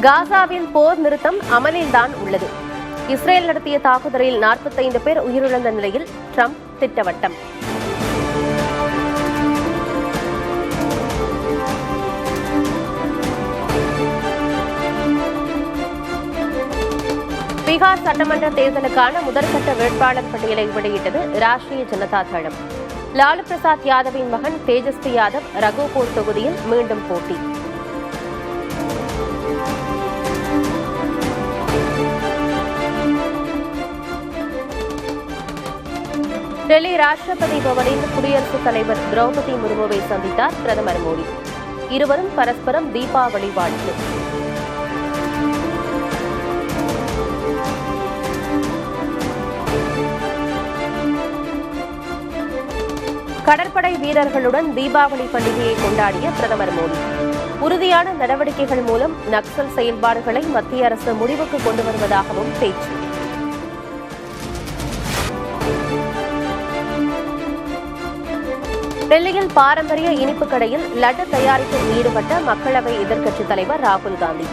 காசாவில் போர் நிறுத்தம் அமலில்தான் உள்ளது. இஸ்ரேல் நடத்திய தாக்குதலில் 45 பேர் உயிரிழந்த நிலையில் ட்ரம்ப் திட்டவட்டம். பீகார் சட்டமன்ற தேர்தலுக்கான முதற்கட்ட வேட்பாளர் பட்டியலை வெளியிட்டது ராஷ்டிரிய ஜனதா தளம். லாலு பிரசாத் யாதவின் மகன் தேஜஸ்வி யாதவ் ரகோபூர் தொகுதியில் மீண்டும் போட்டி. டெல்லி ராஷ்டிரபதி பவனில் குடியரசுத் தலைவர் திரௌபதி முர்முவை சந்தித்தார் பிரதமர் மோடி. இருவரும் பரஸ்பரம் தீபாவளி வாழ்த்து. கடற்படை வீரர்களுடன் தீபாவளி பண்டிகையை கொண்டாடிய பிரதமர் மோடி, உறுதியான நடவடிக்கைகள் மூலம் நக்சல் செயல்பாடுகளை மத்திய அரசு முடிவுக்கு கொண்டு வருவதாகவும் பேச்சு. டெல்லியில் பாரம்பரிய இனிப்பு கடையில் லட்டு தயாரிப்பில் ஈடுபட்ட மக்களவை எதிர்க்கட்சித் தலைவர் ராகுல் காந்தி,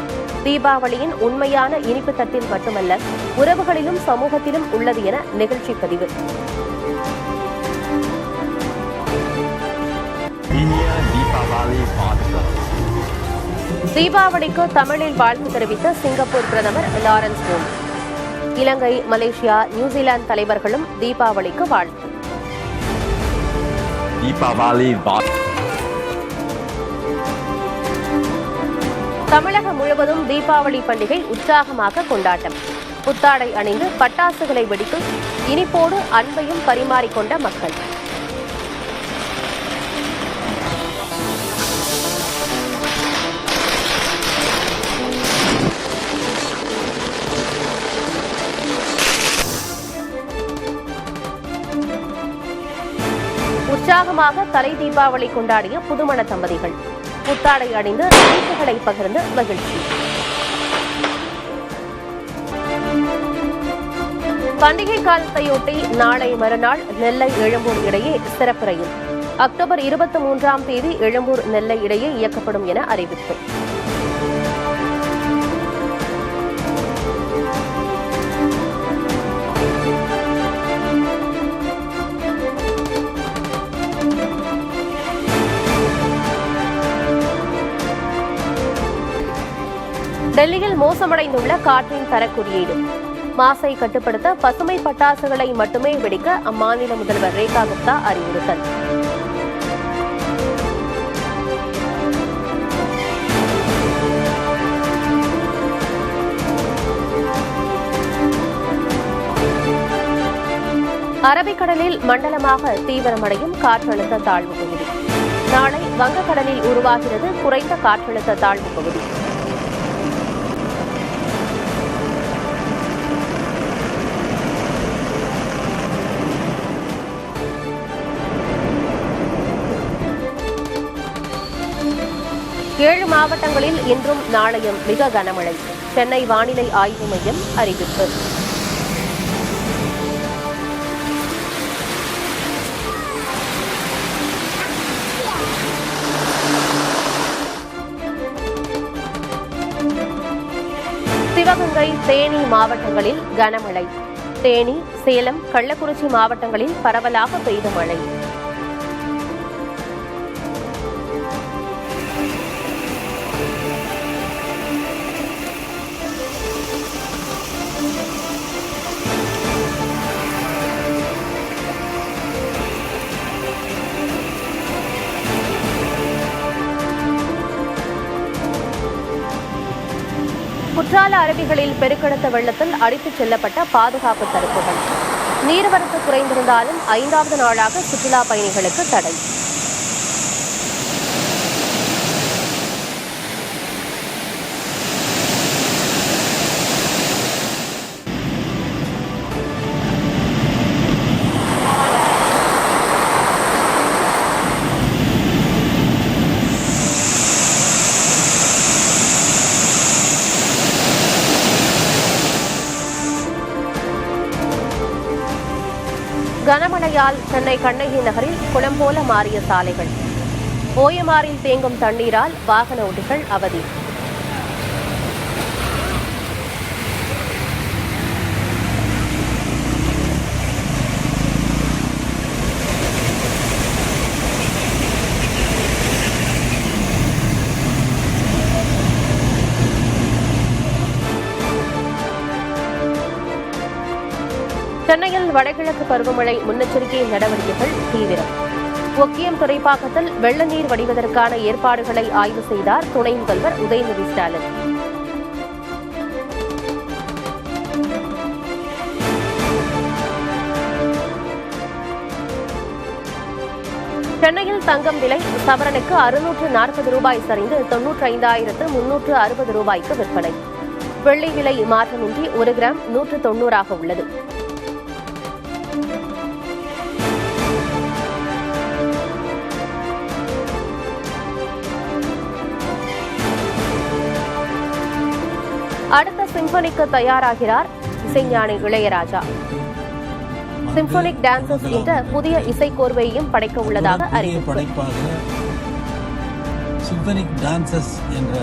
தீபாவளியின் உண்மையான இனிப்பு தட்டில் மட்டுமல்ல, உறவுகளிலும் சமூகத்திலும் உள்ளது என நிகழ்ச்சி பதிவு. தீபாவளிக்கு தமிழில் வாழ்த்து தெரிவித்த சிங்கப்பூர் பிரதமர் லாரன்ஸ் வோங், இலங்கை, மலேசியா, நியூசிலாந்து தலைவர்களும் தீபாவளிக்கு வாழ்த்து. தமிழகம் முழுவதும் தீபாவளி பண்டிகை உற்சாகமாக கொண்டாட்டம். புத்தாடை அணிந்து பட்டாசுகளை வெடித்து இனிப்போடு அன்பையும் பரிமாறிக்கொண்ட மக்கள். உற்சாகமாக தலை தீபாவளி கொண்டாடிய புதுமண தம்பதிகள், புத்தாடை அணிந்து இனிப்புகளை பகிர்ந்து மகிழ்ச்சி. பண்டிகை காலத்தையொட்டி நாளை மறுநாள் நெல்லை எழும்பூர் இடையே சிறப்பு ரயில் அக்டோபர் 23ஆம் தேதி எழும்பூர் நெல்லை இடையே இயக்கப்படும் என அறிவிப்பு. டெல்லியில் மோசமடைந்துள்ள காற்றின் தர குறியீடு, மாசை கட்டுப்படுத்த பசுமை பட்டாசுகளை மட்டுமே வெடிக்க அம்மாநில முதல்வர் ரேகா குப்தா அறிவுறுத்தல். அரபிக்கடலில் மண்டலமாக தீவிரமடையும் காற்றழுத்த தாழ்வு பகுதி. நாளை வங்கக்கடலில் உருவாகிறது குறைந்த காற்றழுத்த தாழ்வு பகுதி. ஏழு மாவட்டங்களில் இன்றும் நாளையும் மிக கனமழை. சென்னை வானிலை ஆய்வு மையம் அறிவிப்பு. சிவகங்கை, தேனி மாவட்டங்களில் கனமழை. தேனி, சேலம், கள்ளக்குறிச்சி மாவட்டங்களில் பரவலாக பெய்த மழை. குற்றால அருவிகளில் பெருக்கெடுத்த வெள்ளத்தில் அடித்துச் செல்லப்பட்ட பாதுகாப்பு தடுப்புகள். நீர்வரத்து குறைந்திருந்தாலும் 5வது நாளாக சுற்றுலா பயணிகளுக்கு தடை. கனமழையால் சென்னை கண்ணகி நகரில் குளம் போல மாறிய சாலைகள். ஓயமாரில் தேங்கும் தண்ணீரால் வாகன ஓட்டிகள் அவதி. வடகிழக்கு பருவமழை முன்னெச்சரிக்கை நடவடிக்கைகள் தீவிரம். ஒக்கியம் துறைப்பாக்கத்தில் வெள்ள நீர் வடிவதற்கான ஏற்பாடுகளை ஆய்வு செய்தார் துணை முதல்வர் உதயநிதி ஸ்டாலின். சென்னையில் தங்கம் விலை சவரனுக்கு 640 ரூபாய் சரிந்து 95,360 ரூபாய்க்கு விற்பனை. வெள்ளி விலை மாற்றமின்றி 1 கிராம் 190 உள்ளது. அடுத்த சிம்பனிக்கு தயாராகிறார் இசைஞானி இளையராஜா. சிம்பனிக் டான்சஸ் என்ற புதிய இசைக்கோர்வையையும் படைக்க உள்ளதாக அறிவிப்பு. சிம்பனிக் டான்சஸ் என்ற